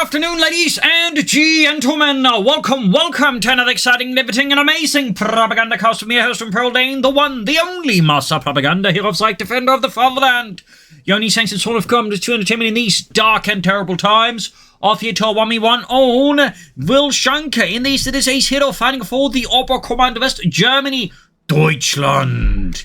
afternoon, ladies and gentlemen. Welcome to another exciting, riveting, and amazing Propagandacast from your host from Pearl Dane, the one, the only master propaganda hero of sight, defender of the fatherland. The only sanctioned sort of come to entertainment in these dark and terrible times. Off here to our 1v1 own Vilshanka in the city's Acehiro, fighting for the Oberkommando West Germany, Deutschland.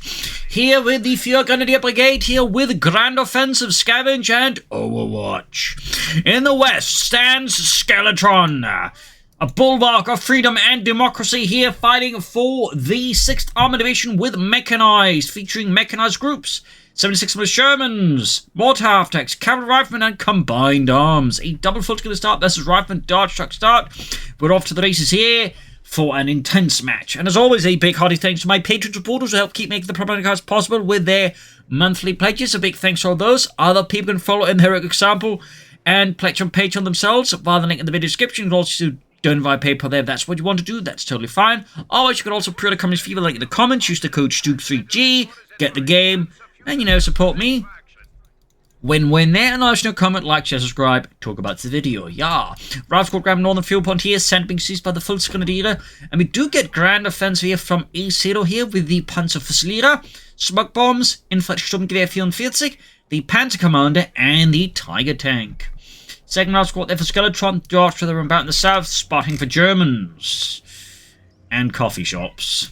Here with the Führer Grenadier Brigade, here with Grand Offensive, Scavenge, and Overwatch. In the west stands Skeletron, a bulwark of freedom and democracy, here fighting for the 6th Armored Division with Mechanized, featuring mechanized groups. 76 with Shermans, mortar half-tanks, cavalry riflemen, and combined arms. A double full to start versus rifleman dart truck start. We're off to the races here for an intense match. And as always, a big hearty thanks to my Patreon supporters who help keep making the Propagandacast possible with their monthly pledges. A big thanks to all those. Other people can follow in the heroic example and pledge on Patreon themselves via the link in the video description. You can also donate via PayPal there if that's what you want to do. That's totally fine. Otherwise, you can also pre-order Communist Fever link in the comments. Use the code STUG3G. Get the game. And, support me. Win-win there. And also comment, like, share, subscribe, talk about the video. Yeah. Rifle Squad grab Northern Fuel Point here, sent being seized by the full Grenadier. And we do get Grand Offensive here from Acehiro here with the Panzerfusilierer, Smoke Bombs, Infanteriesturmgewehr 44, the Panzer Commander, and the Tiger Tank. Second Rifle Squad there for Skeletron, Dodge to the roundabout in the south, spotting for Germans. And coffee shops.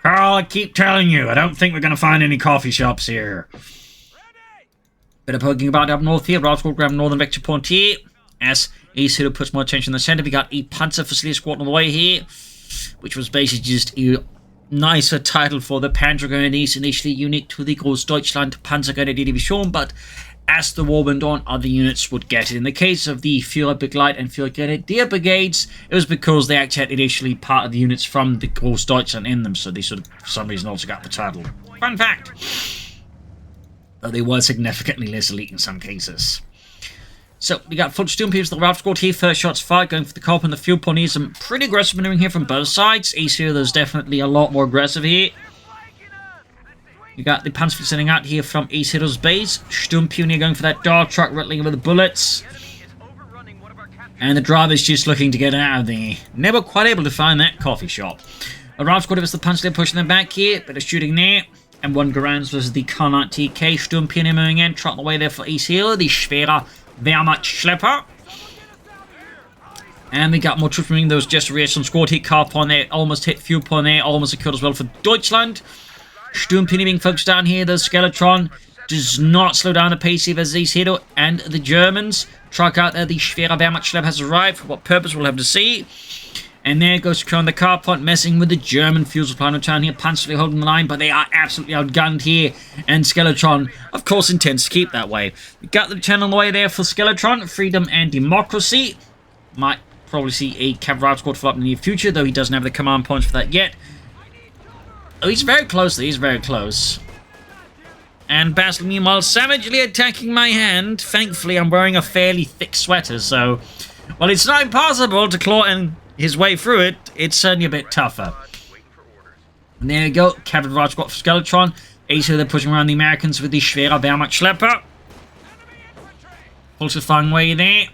Carl, I keep telling you, I don't think we're going to find any coffee shops here. Bit of poking about up north here. Rifle Squad grab Northern Vector Point here. As Acehiro puts more attention in the center, we got a Panzerfusilierer squad on the way here, which was basically just a nicer title for the Panzergrenadiers, initially unique to the Großdeutschland Panzergrenadier Division, but as the war went on, other units would get it. In the case of the Führerbegleit and Führergrenadier brigades, it was because they actually had initially part of the units from the Großdeutschland in them, so they sort of, for some reason, also got the title. Fun fact! Though they were significantly less elite in some cases. So, we got full Sturmpeers, the Rifle Squad here, first shots fired, going for the Cope and the Fuel Point here. Some pretty aggressive maneuvering here from both sides. Acehiro, there's definitely a lot more aggressive here. You got the Panzer sending out here from Acehiro's base. Sturmpioneer going for that dart truck, rattling with the bullets. And the driver's just looking to get out of there. Never quite able to find that coffee shop. A Rifle Squad is the Panzer pushing them back here. Bit of shooting there. And one Garanz versus the Karnat TK. Sturmpioneer moving in, trotting away there for Acehiro. The Schwerer Wehrmachtschlepper. And we got more troops moving. Those just reaction squad hit car point there. Almost hit fuel point there. Almost secured as well for Deutschland. Sturmpioneer being focused down here. The Skeletron does not slow down the pace here as Acehiro and the Germans. Truck out there. The Schwerer Wehrmachtschlepper has arrived. For what purpose, we'll have to see. And there goes securing the car point, messing with the German fuel supply in town here. Panzerly holding the line, but they are absolutely outgunned here. And Skeletron, of course, intends to keep that way. We got the channel on the way there for Skeletron. Freedom and democracy. Might probably see a cavalry squad fill up in the near future, though he doesn't have the command points for that yet. Oh, he's very close. He's very close. And Basil, meanwhile, savagely attacking my hand. Thankfully, I'm wearing a fairly thick sweater, so while it's not impossible to claw in his way through it, it's certainly a bit tougher. And there you go. Cavalry squad for Skeletron. Acehiro, they're pushing around the Americans with the Schwerer Wehrmachtschlepper. Also flying away there.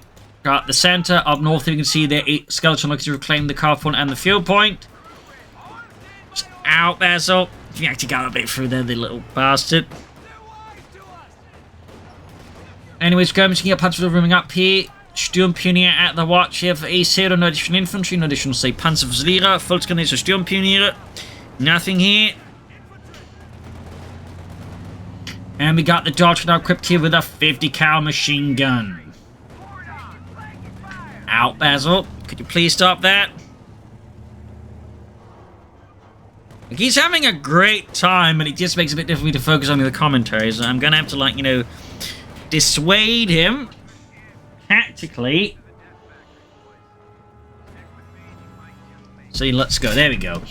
Got the center. Up north, you can see there Skeletron looking to reclaim the car point and the fuel point. Out, Basil. You actually got a bit through there, the little bastard. Anyways, skirmishing up, Panzer rooming up here. Sturmpioneer at the watch here for Acehiro. No additional infantry, no additional, say, Panzerfusilierer. Volksgrenadier, so Sturmpioneer. Nothing here. And we got the Dodge now equipped here with a 50 cal machine gun. Out, Basil. Could you please stop that? Like, he's having a great time, and it just makes it a bit difficult to focus on the commentaries. So I'm gonna have to, dissuade him tactically. So let's go. There we go.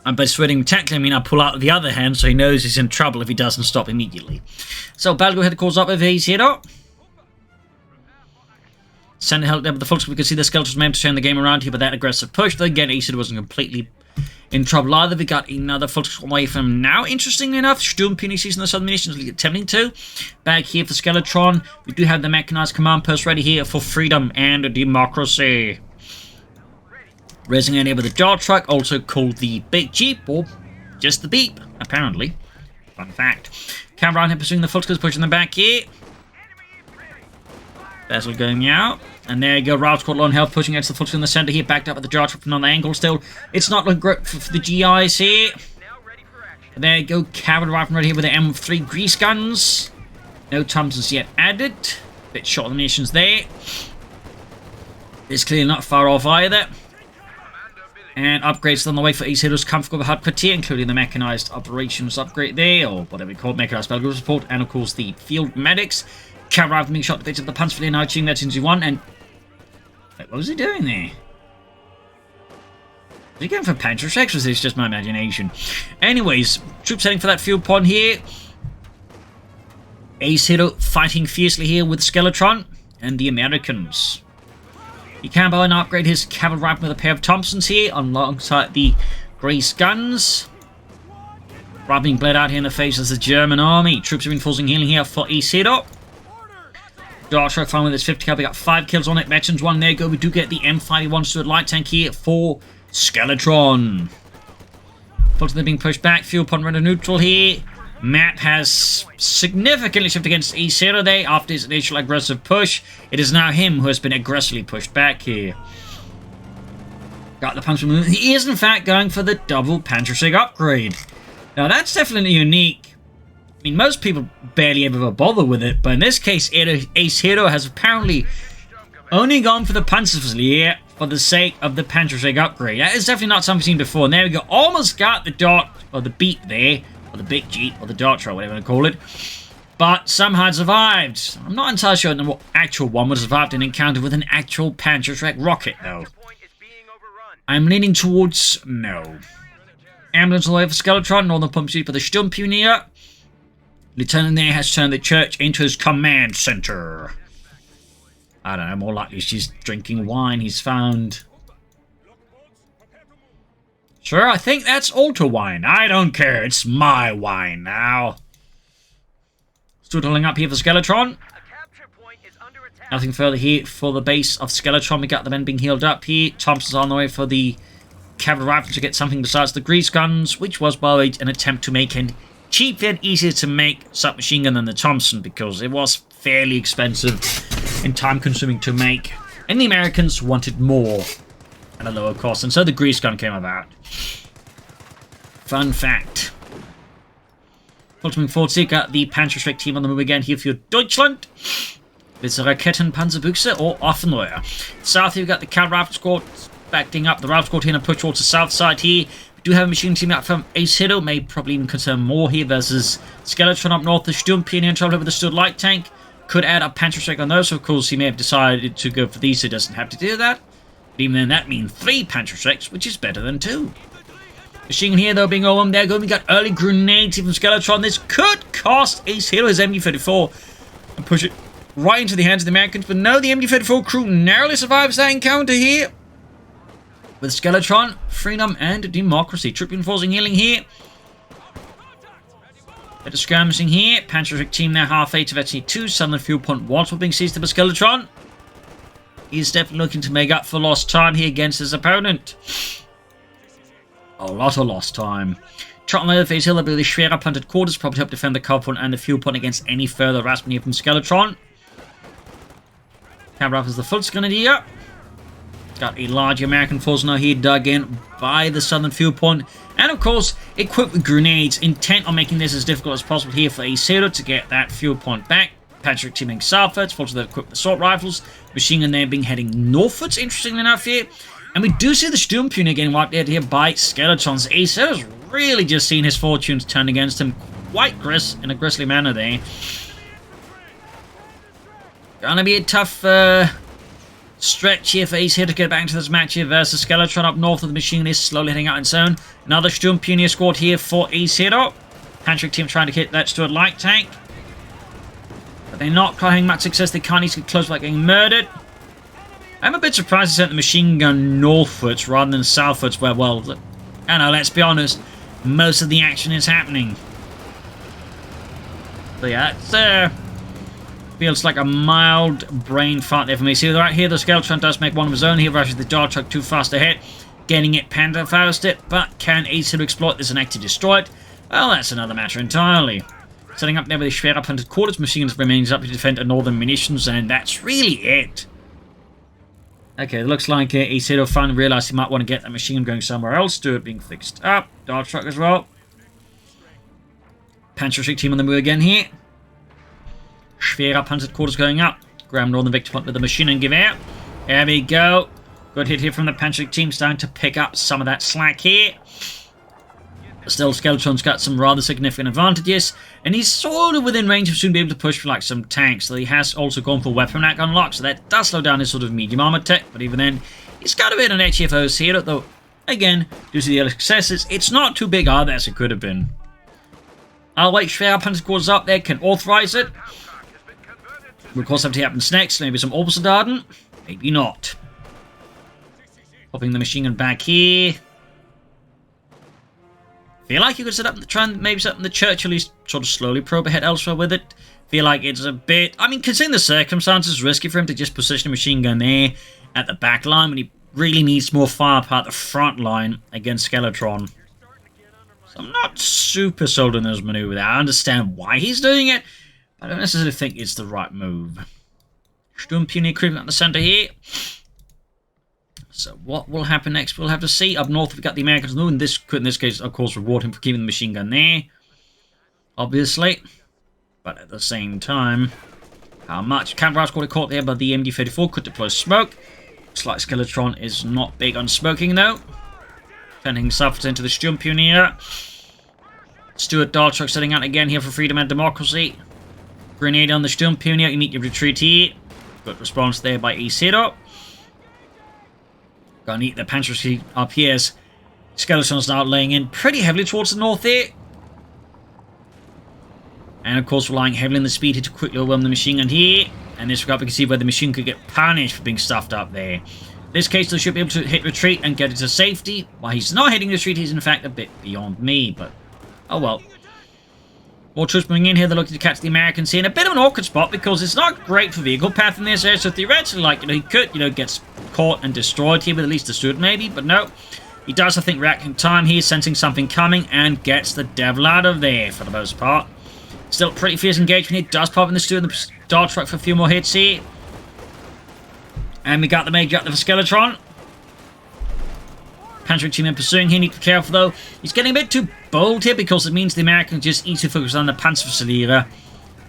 And by dissuading him tactically, I mean I pull out the other hand so he knows he's in trouble if he doesn't stop immediately. So Balgo head calls up with Acehiro. Send help there with the folks. We can see the Skeletons may have to turn the game around here, but that aggressive push. Though again, Acehiro wasn't completely in trouble either. We got another full away from him now. Interestingly enough, Sturmpuni sees in the Southern Munitions League attempting to. Back here for Skeletron, we do have the mechanized command post ready here for freedom and democracy. Raising in here with the jar truck, also called the Big Jeep, or just the Beep, apparently. Fun fact. Cam around here pursuing the Fulskers, pushing them back here. Vessel going out. And there you go, Ralph Squad low on health, pushing against the Fulskers in the center here, backed up at the jar truck from another angle still. It's not looking great for the GIs here. And there you go, cavalry rifle right here with the M3 grease guns. No Thompsons yet added. Bit short of the nations there. It's clearly not far off either. And upgrades on the way for Acehiro's comfortable headquarters, including the mechanized operations upgrade there, or whatever we call it, mechanized battle group support, and of course the field medics. Cavalry rifle being shot to bits of the punch for the now achieving that into one, and wait, what was he doing there? Was he going for Panzer X, or was this just my imagination? Anyways, troops heading for that field point here. Acehiro fighting fiercely here with Skeletron and the Americans. He can go and upgrade his cavalry rifle with a pair of Thompsons here alongside the grease guns. Right being bled out here in the face as the German army. Troops are reinforcing healing here for Acehiro. Dart truck firing with its 50 cal. We got 5 kills on it. Veterans 1. There you go. We do get the M51 Stuart light tank here for Skeletron. Fortunately being pushed back. Fuel pond render neutral here. Map has significantly shifted against Acehiro there after his initial aggressive push. It is now him who has been aggressively pushed back here. Got the punch movement. He is in fact going for the double Panzersig upgrade. Now that's definitely unique. I mean, most people barely ever bother with it, but in this case, Acehiro has apparently only gone for the Panzerfusilier for the sake of the Panzersig upgrade. That is definitely not something we've seen before. And there we go. Almost got the dot, or the beat there. Or the Big Jeep, or the Dart Truck, whatever you want to call it. But somehow it survived. I'm not entirely sure what actual one would have survived an encounter with an actual Panzerschreck rocket, though. I'm leaning towards no. Ambulance on the way for Skeletron, northern pump sheet for the Sturmpunier. Lieutenant there has turned the church into his command center. I don't know, more likely she's drinking wine he's found. Sure, I think that's altar wine. I don't care. It's my wine now. Still holding up here for Skeletron. Nothing further here for the base of Skeletron. We got the men being healed up here. Thompson's on the way for the cavalry rifle to get something besides the grease guns, which was, by the way, an attempt to make a cheap and easier to make submachine gun than the Thompson, because it was fairly expensive and time-consuming to make. And the Americans wanted more at a lower cost, and so the grease gun came about. Fun fact. Ultimate Forza got the Panzerschreck team on the move again here for Deutschland. With the Rakettenpanzerbüchse or Offenrohr. South here we got the cavalry rifle squad backing up the rifle squad here and push towards the south side here. We do have a machine team out from Acehiro, may probably even concern more here versus Skeletron up north. The Sturmpunier in trouble with the Stuart light tank. Could add a Panzerschreck on those, so of course he may have decided to go for these so he doesn't have to do that. But even then, that means 3 Panzerschrecks, which is better than 2. Machine here, though, being all on there. We got early grenades from Skeletron. This could cost Acehiro his MD-34 and push it right into the hands of the Americans. But no, the MD-34 crew narrowly survives that encounter here. With Skeletron, freedom and democracy. Troop reinforcing healing here. Bit of skirmishing here. Panzerschreck team now half 8 of SC2. Southern fuel point once being seized by Skeletron. He's definitely looking to make up for lost time here against his opponent. A lot of lost time. Trot on the other face hill, there'll be the Schwerer punted quarters, probably help defend the cover point and the fuel point against any further harassment here from Skeletron. Cavalry is the Volksgrenadier. Got a large American force now here dug in by the southern fuel point. And of course, equipped with grenades, intent on making this as difficult as possible here for Acehiro to get that fuel point back. Patrick teaming southwards, fortunately they've equipped with assault rifles. Machine gun there being heading northwards, interestingly enough here. And we do see the Sturmpunier getting wiped out here by Skeletron's. Acehiro's really just seen his fortunes turned against him quite in a grisly manner there. Gonna be a tough stretch here for Acehiro to get back into this match here versus Skeletron up north of the machine is slowly heading out on its own. Another Sturmpunier squad here for Acehiro. Patrick team trying to hit that Stuart light tank. But they're not quite having much success. They can't easily get close without getting murdered. I'm a bit surprised they sent the machine gun northwards rather than southwards where, well, I know, let's be honest, most of the action is happening. So yeah, it's feels like a mild brain fart there for me. See, right here, the Skeletron does make one of his own. He rushes the Dart Truck too fast ahead, getting it panda-fausted. But can Acehiro exploit this and actually destroy it? Well, that's another matter entirely. Setting up there with the schwerer punted quarters machines remains up to defend a northern munitions, and that's really it. Okay, it looks like Acehiro finally realized he might want to get that machine going somewhere else. Do it being fixed up. Dart Truck as well. Panzer team on the move again here. Schwerer punted quarters going up. Graham Northern Victor with the machine and Gewehr. There we go. Good hit here from the Panzer team, starting to pick up some of that slack here. Still, Skeletron's got some rather significant advantages, and he's sort of within range of soon be able to push for like some tanks. So he has also gone for weapon rack unlock, so that does slow down his sort of medium armor tech. But even then, he's got a bit of an edge FOs here, though. Again, due to the early successes, it's not too big either as it could have been. I'll wait. Schwerer punted quarters up there can authorize it. Of course, have to happens next. Maybe some Orbital Darden. Maybe not. Popping the machine gun back here. Feel like you could set up the try and maybe set up in the church, at least sort of slowly probe ahead elsewhere with it. Feel like it's a bit. I mean, considering the circumstances, risky for him to just position a machine gun there at the back line when he really needs more firepower at the front line against Skeletron. So I'm not super sold on those maneuvers. I understand why he's doing it. I don't necessarily think it's the right move. Sturmpioneer creeping up the center here. So what will happen next? We'll have to see. Up north, we've got the Americans moving. This could, in this case, of course, reward him for keeping the machine gun there. Obviously. But at the same time, how much? Campfire got caught there by the MD-34. Could deploy smoke. Looks like Skeletron is not big on smoking, though. Turning himself into the Sturmpioneer. Stuart Dart Truck setting out again here for freedom and democracy. Grenade on the Sturmpioneer, immediate retreat here. Good response there by Acehiro. Gonna eat the Panzer up here as Skeletron's now laying in pretty heavily towards the north here. And of course relying heavily on the speed here to quickly overwhelm the machine gun here. And in this regard we can see where the machine could get punished for being stuffed up there. In this case they should be able to hit retreat and get it to safety. While he's not hitting retreat, he's in fact a bit beyond me, but oh well. More troops moving in here, they're looking to catch the Americans here in a bit of an awkward spot because it's not great for vehicle path in this area, so theoretically, like, he could, get caught and destroyed here with at least a Stuart maybe, but no. He does, I think, react in time here, sensing something coming, and gets the devil out of there for the most part. Still pretty fierce engagement here, does pop in the Stuart and the Dart Truck for a few more hits here. And we got the Major up there for Skeletron. Panzer team in pursuing here, need to be careful though. He's getting a bit too bold here because it means the Americans just easily focus on the Panzerverlierer.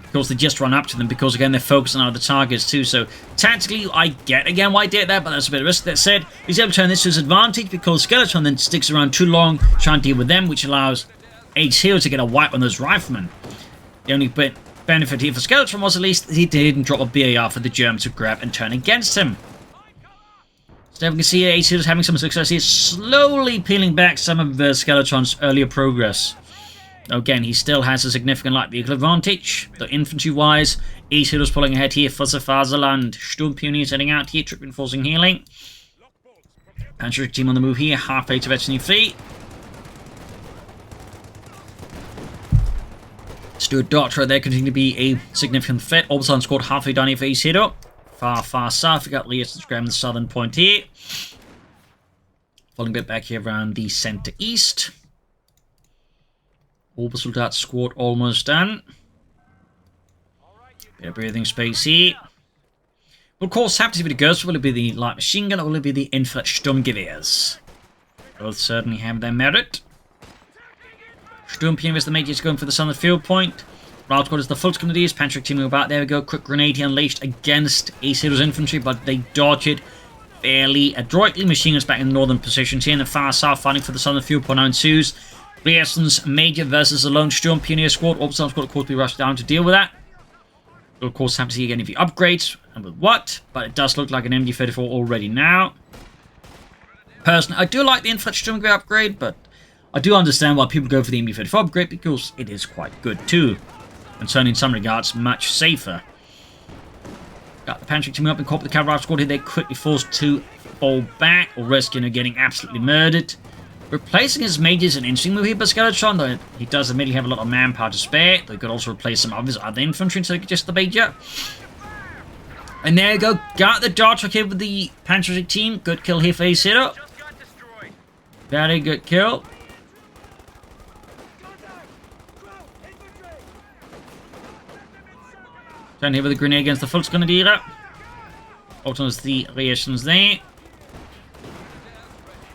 Because they just run up to them because again they're focusing on other targets too. So tactically I get again why he did that, but that's a bit of risk. That said, he's able to turn this to his advantage because Skeletron then sticks around too long trying to deal with them, which allows Acehiro to get a wipe on those riflemen. The only benefit here for Skeletron was at least he didn't drop a BAR for the Germans to grab and turn against him. So we can see Acehiro's having some success here, slowly peeling back some of Skeletron's earlier progress. Again, he still has a significant light vehicle advantage, though infantry-wise, Acehiro's pulling ahead here for the Faserland. Sturmpioneer heading out here, trip reinforcing healing. Panzer team on the move here, halfway to Veterinary Fleet. Stuart Dart Truck there continue to be a significant threat. Orbital squad halfway down here for Acehiro. Far south, we got Leo's grabbing the southern point here. Falling a bit back here around the center east. Orbital Dart squad almost done. Bit of breathing space here. Will of course have to be the Ghost. Will it be the light machine gun or will it be the infrared Sturmgewehrs? Both certainly have their merit. Sturmpioneer is the major going for the southern field point. Route squad is the full Grenadiers. Panzer team about. There we go. Quick grenade here unleashed against Acehiro's infantry, but they dodge it fairly adroitly. Machine guns back in the northern positions here in the far south, fighting for the southern field point now ensues. Grierson's major versus the lone Sturmpioneer squad. Orbital squad, of course, be rushed down to deal with that. We'll, of course, have to see again if he upgrades and with what, but it does look like an MD-34 already now. Personally, I do like the infrared Sturmgewehr upgrade, but I do understand why people go for the MD-34 upgrade because it is quite good too. And certainly in some regards, much safer. Got the Panzer team up and caught the cavalry squad here. They're quickly forced to fall back or risk, getting absolutely murdered. Replacing his mage is an interesting move here by Skeletron, though he does admittedly have a lot of manpower to spare. They could also replace some of his other infantry instead of just the major. And there you go, got the dart truck here with the Panceric team. Good kill here for Acehiro. Very good kill. Turn here with the grenade against the Volksgrenadiere. Opens the reactions there.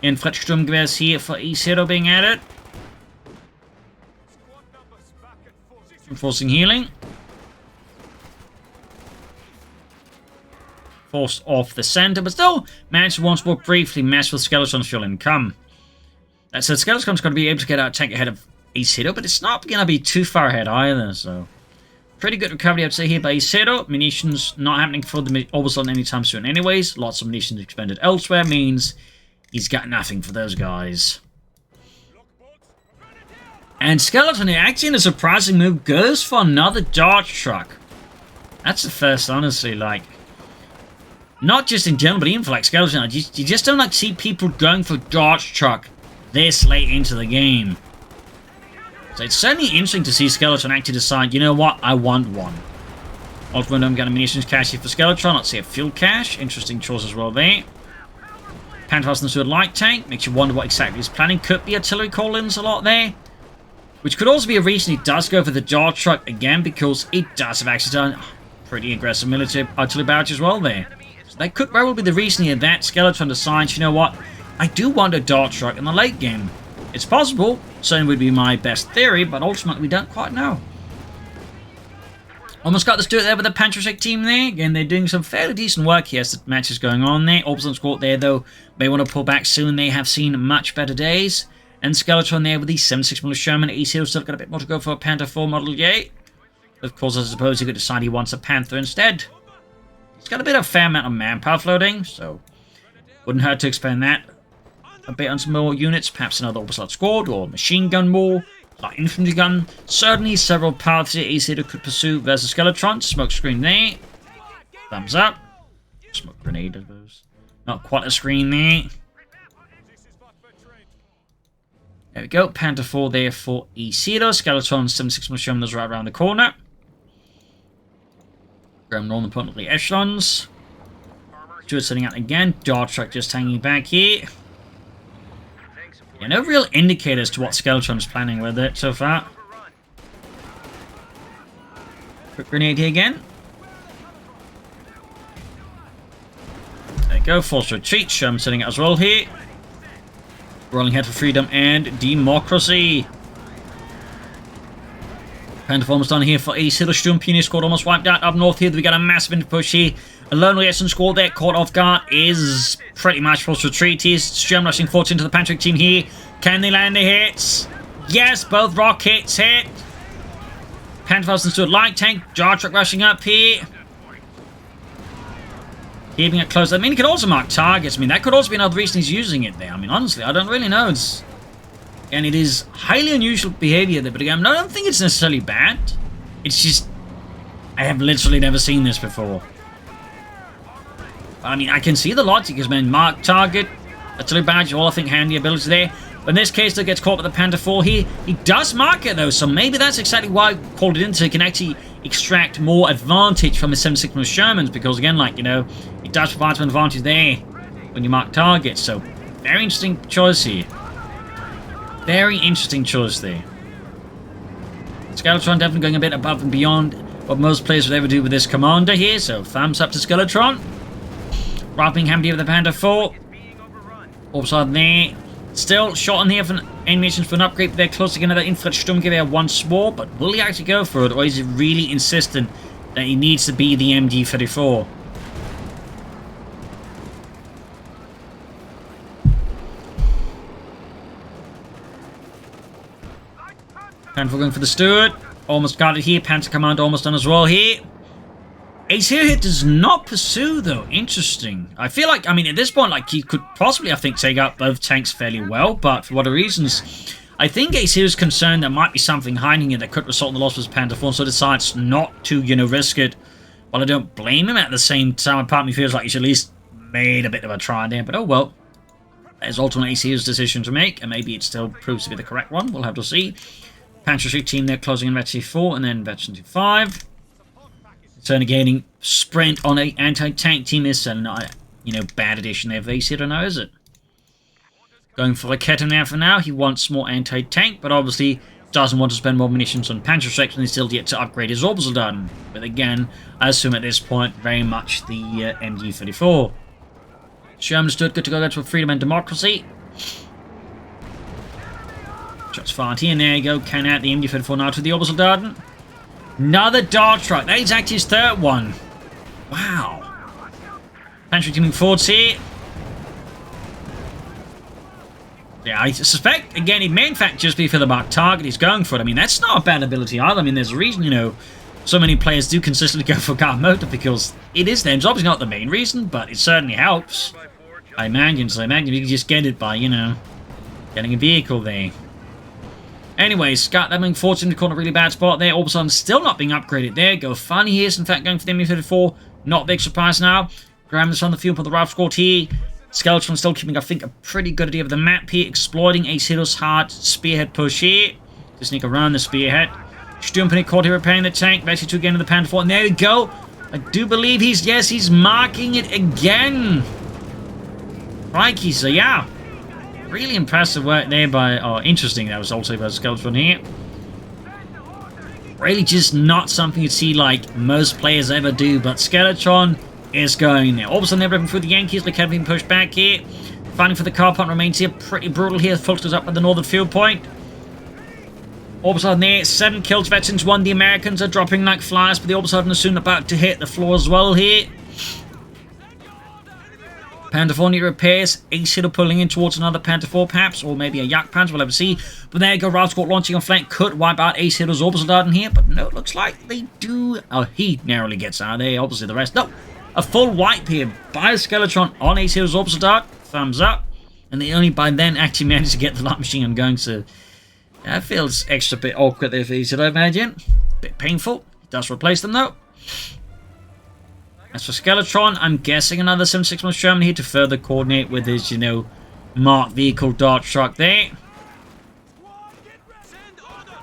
Infrastrukturgewehrs here for Acehiro being added. Enforcing healing. Forced off the center, but still managed to once more briefly mess with Skeletron's fuel income. That said, Skeletron's going to be able to get out tank ahead of Acehiro, but it's not going to be too far ahead either, so... Pretty good recovery, I'd say, here by Acehiro. Munitions not happening for the Oberson anytime soon anyways. Lots of munitions expended elsewhere means he's got nothing for those guys. And Skeleton, actually in a surprising move, goes for another dart truck. That's the first, honestly, like... Not just in general, but even for like Skeleton, you just don't like see people going for dart truck this late into the game. So it's certainly interesting to see Skeleton actually decide, you know what, I want one. Ultimately, I'm getting a munitions cache here for Skeletron. Let's see a fuel cache. Interesting choice as well there. Panthers into a light tank. Makes you wonder what exactly he's planning. Could be artillery call-ins a lot there. Which could also be a reason he does go for the dart truck again, because it does have actually done pretty aggressive military artillery barrage as well there. So that could very well be the reason here that Skeletron decides, you know what, I do want a dart truck in the late game. It's possible, certainly would be my best theory, but ultimately we don't quite know. Almost got this do it there with the Panceric team there. Again, they're doing some fairly decent work here as the match is going on there. Orbison squad there, though, may want to pull back soon. They have seen much better days. And Skeletron there with the 76mm Sherman. Acehiro still got a bit more to go for a Panther 4 model, yay. Of course, I suppose he could decide he wants a Panther instead. He's got a bit of fair amount of manpower floating, so wouldn't hurt to expand that a bit on some more units, perhaps another Orbison squad, or machine gun more, like infantry gun. Certainly several paths here Acehiro could pursue versus Skeletron. Smoke screen there. Thumbs up. Smoke grenade, I suppose. Not quite a screen there. There we go. Panther 4 there for Acehiro. Skeletron 76mm Sherman is right around the corner. Graham Northern importantly echelons. Stuart setting out again. Dart truck just hanging back here. Yeah, no real indicators to what Skeletron's planning with it so far. Quick grenade here again. There you go, forced retreat. Sherman setting out as well here. Rolling head for freedom and democracy. Panther almost done here for Acehiro. Sturm Puny squad almost wiped out up north here. We got a massive push here. A lone reaction squad there caught off guard is pretty much forced retreat. Here's Sturm rushing forward into the Panceric team here. Can they land the hits? Yes, both rockets hit. Panther stood light tank. Jar truck rushing up here. Keeping it close. I mean, he could also mark targets. I mean, that could also be another reason he's using it there. I mean, honestly, I don't really know. And it is highly unusual behavior there. But again, I don't think it's necessarily bad. It's just, I have literally never seen this before. I mean, I can see the logic because, man, mark target, artillery badge, all I think handy abilities there. But in this case, though, gets caught with the Panther 4 here. He does mark it, though, so maybe that's exactly why I called it in, so he can actually extract more advantage from his 76mm Shermans, because, again, like, you know, it does provide some advantage there when you mark targets, so very interesting choice here. Very interesting choice there. Skeletron definitely going a bit above and beyond what most players would ever do with this commander here, so thumbs up to Skeletron. Wrapping hand here with the Panther 4. Offside there. Still shot on here for animations for an upgrade, but they're close to another Infrastrukturgewehr once more. But will he actually go for it, or is he really insistent that he needs to be the MG-34? Panther going for the Stewart. Almost got it here. Panther Command almost done as well here. Acehiro does not pursue, though. Interesting. I feel like, I mean, at this point, like, he could possibly, I think, take out both tanks fairly well, but for whatever reasons, I think Acehiro's concerned there might be something hiding here that could result in the loss of his Panther 4, so decides not to, you know, risk it. Well, I don't blame him at the same time. Part of me feels like he should at least made a bit of a try there, but oh well. There's ultimately Acehiro's decision to make, and maybe it still proves to be the correct one. We'll have to see. Pantry Street team there closing in Veteran 4 and then Veteran 5. Certainly gaining sprint on an anti-tank team is certainly not, bad addition there for Acehiro now, is it? Going for a Ketan there for now. He wants more anti-tank, but obviously doesn't want to spend more munitions on Pantry Street and he's still yet to upgrade his Orbital Darden. But again, I assume at this point, very much the MG-34. Sherman stood good to go for freedom and democracy. Shots fired here, and there you go. Can out the MG-34 now to the Orbital Darden. Another Dart Truck. That is actually his third one. Wow. Pantry teaming forwards here. Yeah, I suspect, again, it may in fact just be for the marked target he's going for it. I mean, that's not a bad ability either. I mean, there's a reason, so many players do consistently go for guard motor because it is their job. It's not the main reason, but it certainly helps. I imagine you can just get it by, getting a vehicle there. Anyway, Scott Lemming forced him to call a really bad spot there. All of a sudden, still not being upgraded there. Go funny here. In fact, going for the MU-34. Not a big surprise now. Graham is on the field for the Ralph squad here. Skeletron still keeping, I think, a pretty good idea of the map here. Exploiting Acehiro's hard spearhead push here. To sneak around the spearhead. Stumpany caught here repairing the tank. Vessi 2 again to the Panther 4. And there we go. I do believe he's marking it again. Crikey, so yeah. Really impressive work there by, interesting, that was also by Skeletron here. Really just not something you'd see like most players ever do, but Skeletron is going there. All of a sudden they're ripping through the Yankees, like having been pushed back here. Fighting for the car plant remains here, pretty brutal here. Fulters up at the northern field point. All of a sudden there, 7 kills, veterans 1. The Americans are dropping like flies, but the all of a sudden are soon about to hit the floor as well here. Panther 4 need repairs. Acehiro pulling in towards another Panther 4 perhaps, or maybe a Yak Panther, we'll have to see. But there you go, Ralph Squad launching on flank could wipe out Acehiro's Orbital Darden here, but no, it looks like they do. Oh, he narrowly gets out of there, obviously the rest. No, a full wipe here by Skeletron on Acehiro's Orbital Dart. Thumbs up. And they only by then actually managed to get the light machine gun going, so that feels extra bit awkward there for Acehiro, I imagine. Bit painful. He does replace them though. As for Skeletron, I'm guessing another 7.61 Sherman here to further coordinate with his, marked vehicle Dart Truck there.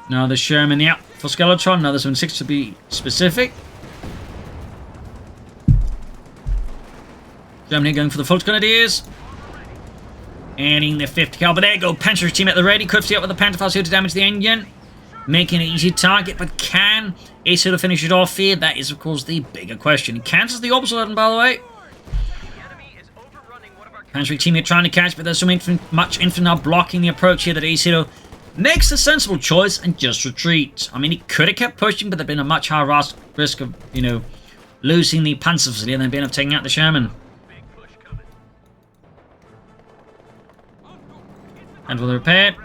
Another Sherman, yeah, for Skeletron. Another 7.6 to be specific. Germany going for the Fulton Grenadiers. Adding the 50 caliber. There you go. Panther team at the ready. Could see up with the Panther here to damage the engine. Making an easy target, but can Acehiro finish it off here? That is, of course, the bigger question. He cancels the Orbital Darden, by the way. Pantry team here trying to catch, but there's so much infantry now blocking the approach here that Acehiro makes the sensible choice and just retreats. I mean, he could have kept pushing, but there'd been a much higher risk of, losing the Panzer facility and then being able to take out the Sherman. And for the repair.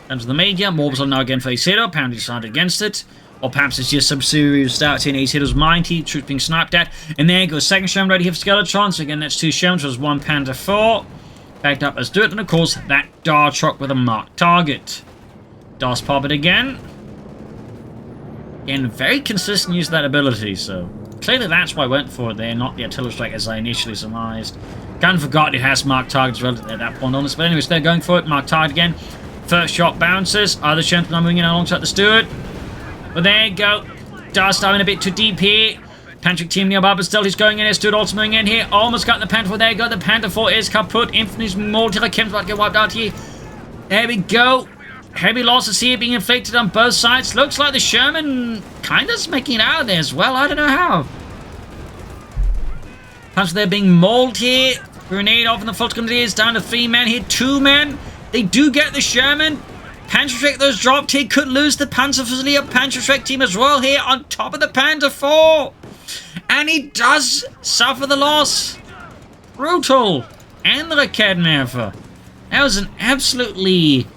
And to the media, Morbs now again for Acehiro, apparently decided against it. Or perhaps it's just some serious doubts in Acehiro's mind. Troops being sniped at. And there goes second Sherman ready here for Skeletron. So again, that's 2 Shermans, so there's 1 Panther 4. Backed up as do it. And of course, that Dart Truck with a marked target. Does pop it again. Again, very consistent use of that ability, so clearly that's why I went for it there, not the artillery strike as I initially surmised. Kind of forgot it has marked targets relative at that point on this, but anyways, they're going for it. Marked target again. First shot bounces. Other Sherman are moving in alongside the Steward. But there you go. Dust diving a bit too deep here. Panther team nearby, but still he's going in. Steward also moving in here. Almost got the Panther 4. There you go. The Panther 4 is kaput. Infantry's multi Kim's about to get wiped out here. There we go. Heavy losses here being inflicted on both sides. Looks like the Sherman kind of making it out of there as well. I don't know how. Panther there being mauled here. Grenade off in the Fulton Grenadiers. Down to 3 men here. 2 men. They do get the Sherman. Panther Trek those dropped here. Could lose the Panzer Facility Panther Trek team as well here on top of the Panther 4. And he does suffer the loss. Brutal. And the Raketwerfer. That was an absolutely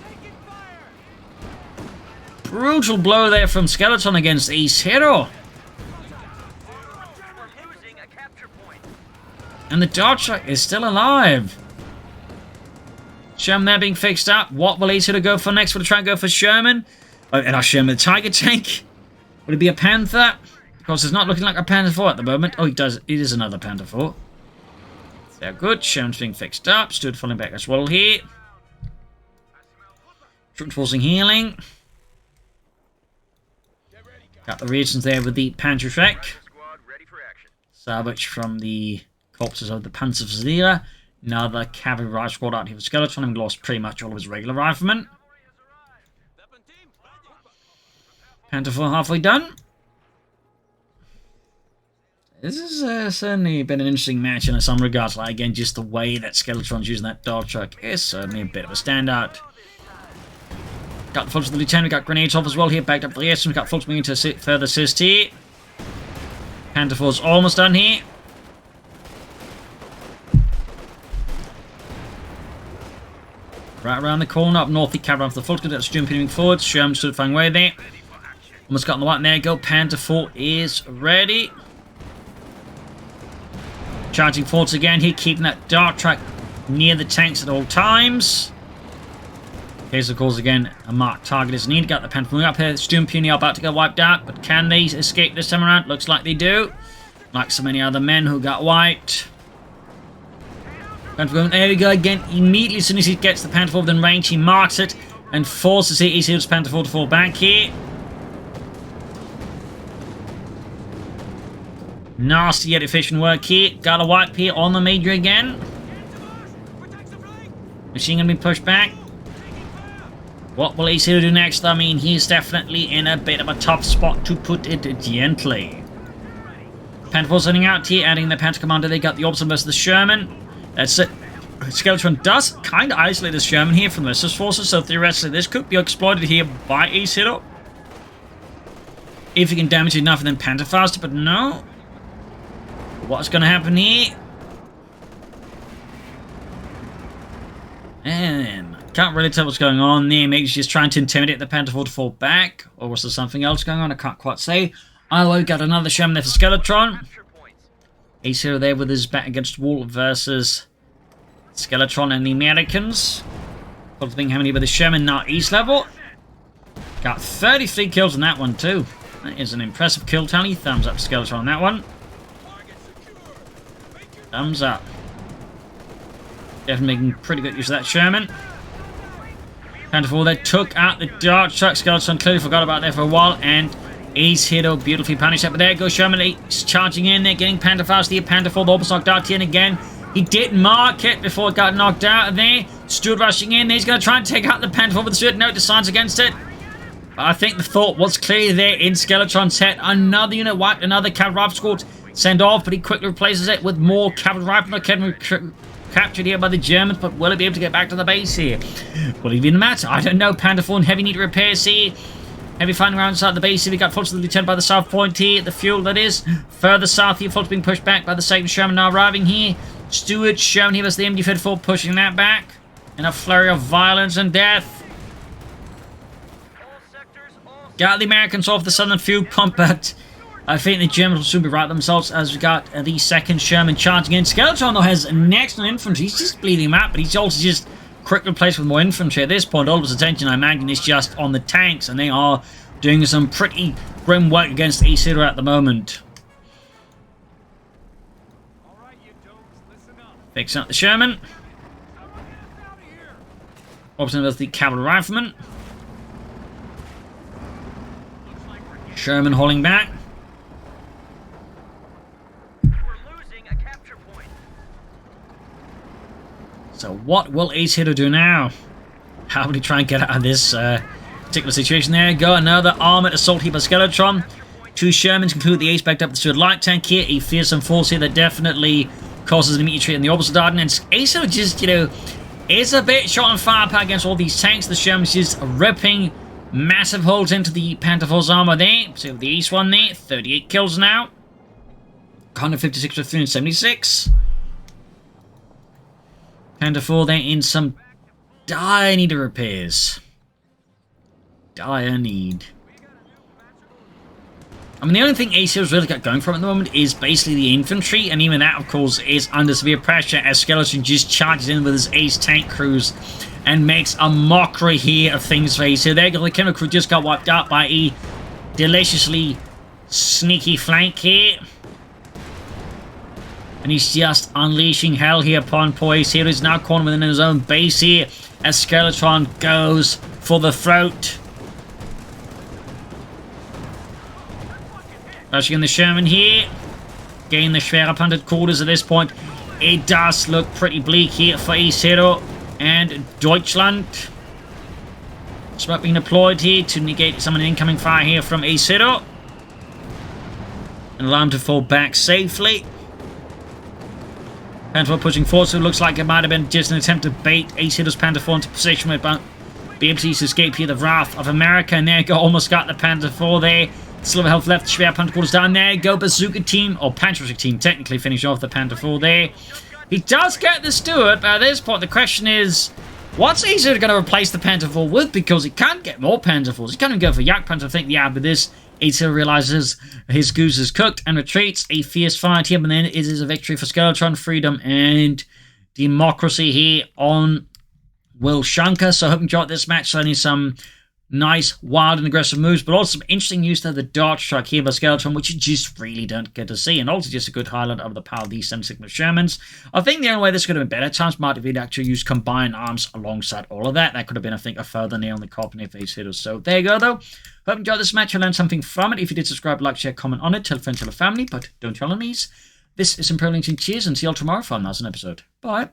brutal blow there from Skeletron against Acehiro. And the Dart Truck is still alive. Sherman there being fixed up. What will Acehiro go for next? Will he try and go for Sherman? And our Sherman, the Tiger Tank? Would it be a Panther? Of course, it's not looking like a Panther 4 at the moment. Oh, it does. It is another Panther 4. They're good. Sherman's being fixed up. Stuart falling back as well here. Troops forcing healing. Got the reasons there with the Panther Shrek. Salvage from the corpses of the Panzer. Another cavalry rifle squad out here for Skeletron, having lost pretty much all of his regular riflemen. Panther 4 halfway done. This has certainly been an interesting match in some regards. Like, again, just the way that Skeletron's using that dog truck is certainly a bit of a standout. Got the folks of the lieutenant, we got grenades off as well here, backed up the air, so we got folks moving to further assist here. Panther 4's almost done here. Right around the corner, up north, the cavalry after the folks, got the Sturm moving forward, Sherman stood flying away there. Almost got on the white, and there you go, Panther 4 is ready. Charging forwards again here, keeping that dart track near the tanks at all times. In case, of course, again, a marked target is needed. Got the Panther moving up here. Sturm Puny are about to get wiped out, but can they escape this time around? Looks like they do. Like so many other men who got wiped. There we go again. Immediately, as soon as he gets the Panther 4 within range, he marks it and forces Acehiro's Panther 4 to fall back here. Nasty yet efficient work here. Got a wipe here on the Major again. Machine gun being pushed back. What will Acehiro do next? I mean, he's definitely in a bit of a tough spot, to put it gently. Panther 4 sending out here, adding the Panther Commander. They got the Orbison versus the Sherman. That's it. Skeletron does kind of isolate the Sherman here from the rest of his forces, so theoretically this could be exploited here by Acehiro. If he can damage enough and then Panther faster, but no. What's going to happen here? And can't really tell what's going on there. Maybe he's just trying to intimidate the Panther 4 to fall back. Or was there something else going on? I can't quite say. Either way, we got another Sherman there for Skeletron. Acehiro there with his back against the wall versus Skeletron and the Americans. Both being hammered with the Sherman now east level. Got 33 kills in that one too. That is an impressive kill tally. Thumbs up to Skeletron on that one. Thumbs up. Definitely making pretty good use of that Sherman. Panther 4 there took out the dart truck. Skeletron clearly forgot about that for a while, and Acehiro beautifully punished that. But there goes Sherman. He's charging in there, getting Panther fast here. Panther 4, the Orbis knocked out here, and again, he did mark it before it got knocked out of there. Stuart rushing in. He's going to try and take out the Panther 4 with the Stuart. No, decides against it. But I think the thought was clearly there in Skeletron's head. Another unit wiped, another cavalry rifle squad sent off, but he quickly replaces it with more cavalry rifle. Captured here by the Germans, but will he be able to get back to the base here? Will he be in the match? I don't know. Panther 4 and Heavy need repairs here. Heavy fighting around inside the base here. We got folks to the lieutenant by the south point here. The fuel, that is. Further south here, folks being pushed back by the second Sherman now arriving here. Stuart Sherman here as the MD-54 pushing that back in a flurry of violence and death. Got the Americans off the southern fuel pump, but I think the Germans will soon be right themselves as we got the second Sherman charging in. Skeletron, though, has an excellent infantry. He's just bleeding him out, but he's also just quickly replaced with more infantry. At this point, all of his attention, I imagine, is just on the tanks, and they are doing some pretty grim work against Acehiro at the moment. Fixing up the Sherman. Opposite with the cavalry rifleman. Sherman hauling back. So what will Acehiro do now? How will he try and get out of this particular situation? There you go, another armored assault heap of Skeletron. Two Shermans conclude the ace backed up the Stuart light tank here. A fearsome force here that definitely causes an immediate retreat in the opposite garden. And Acehiro just, is a bit short on firepower against all these tanks. The Shermans just ripping massive holes into the Panther 4's armor there. So the east one there, 38 kills now. 156 to 376. Panther 4 there in some dire need of repairs. Dire need. I mean, the only thing Acehiro's really got going for him at the moment is basically the infantry, and even that, of course, is under severe pressure as Skeleton just charges in with his ace tank crews and makes a mockery here of things for Acehiro. There you go, the Chemical crew just got wiped out by a deliciously sneaky flank here. And he's just unleashing hell here upon poor Acehiro. He's now cornered within his own base here as Skeletron goes for the throat. Rushing in the Sherman here. Getting the Schwerpunted quarters at this point. It does look pretty bleak here for Acehiro and Deutschland. Smoke being deployed here to negate some of the incoming fire here from Acehiro. And allow him to fall back safely. Panther 4 pushing forward, so it looks like it might have been just an attempt to bait Acehiro's Panther 4 into position where it be able to escape here the wrath of America. And there you go, almost got the Panther 4 there. Still have health left, Schwerpunted quarters down. There you go, Bazooka team, or Patriotic team, technically finish off the Panther 4 there. He does get the Stuart, but at this point the question is, what's Acehiro going to replace the Panther 4 with? Because he can't get more Panther 4s. He can't even go for Yak Panther. I think, yeah, but this Acehiro realizes his goose is cooked and retreats. A fierce fight here, but then it is a victory for Skeletron, freedom, and democracy here on Vilshanka. So I hope you enjoyed this match. Certainly some nice, wild, and aggressive moves, but also some interesting use of the dart strike here by Skeletron, which you just really don't get to see, and also just a good highlight of the power of these 76 Shermans. I think the only way this could have been better times might have been actually use combined arms alongside all of that. That could have been, I think, a further nail in the coffin if Ace hitters. So there you go, though. Hope you enjoyed this match. I learned something from it. If you did, subscribe, like, share, comment on it, tell a friend, tell a family, but don't tell enemies. This is Imperial Cheers, and see you all tomorrow for another episode. Bye.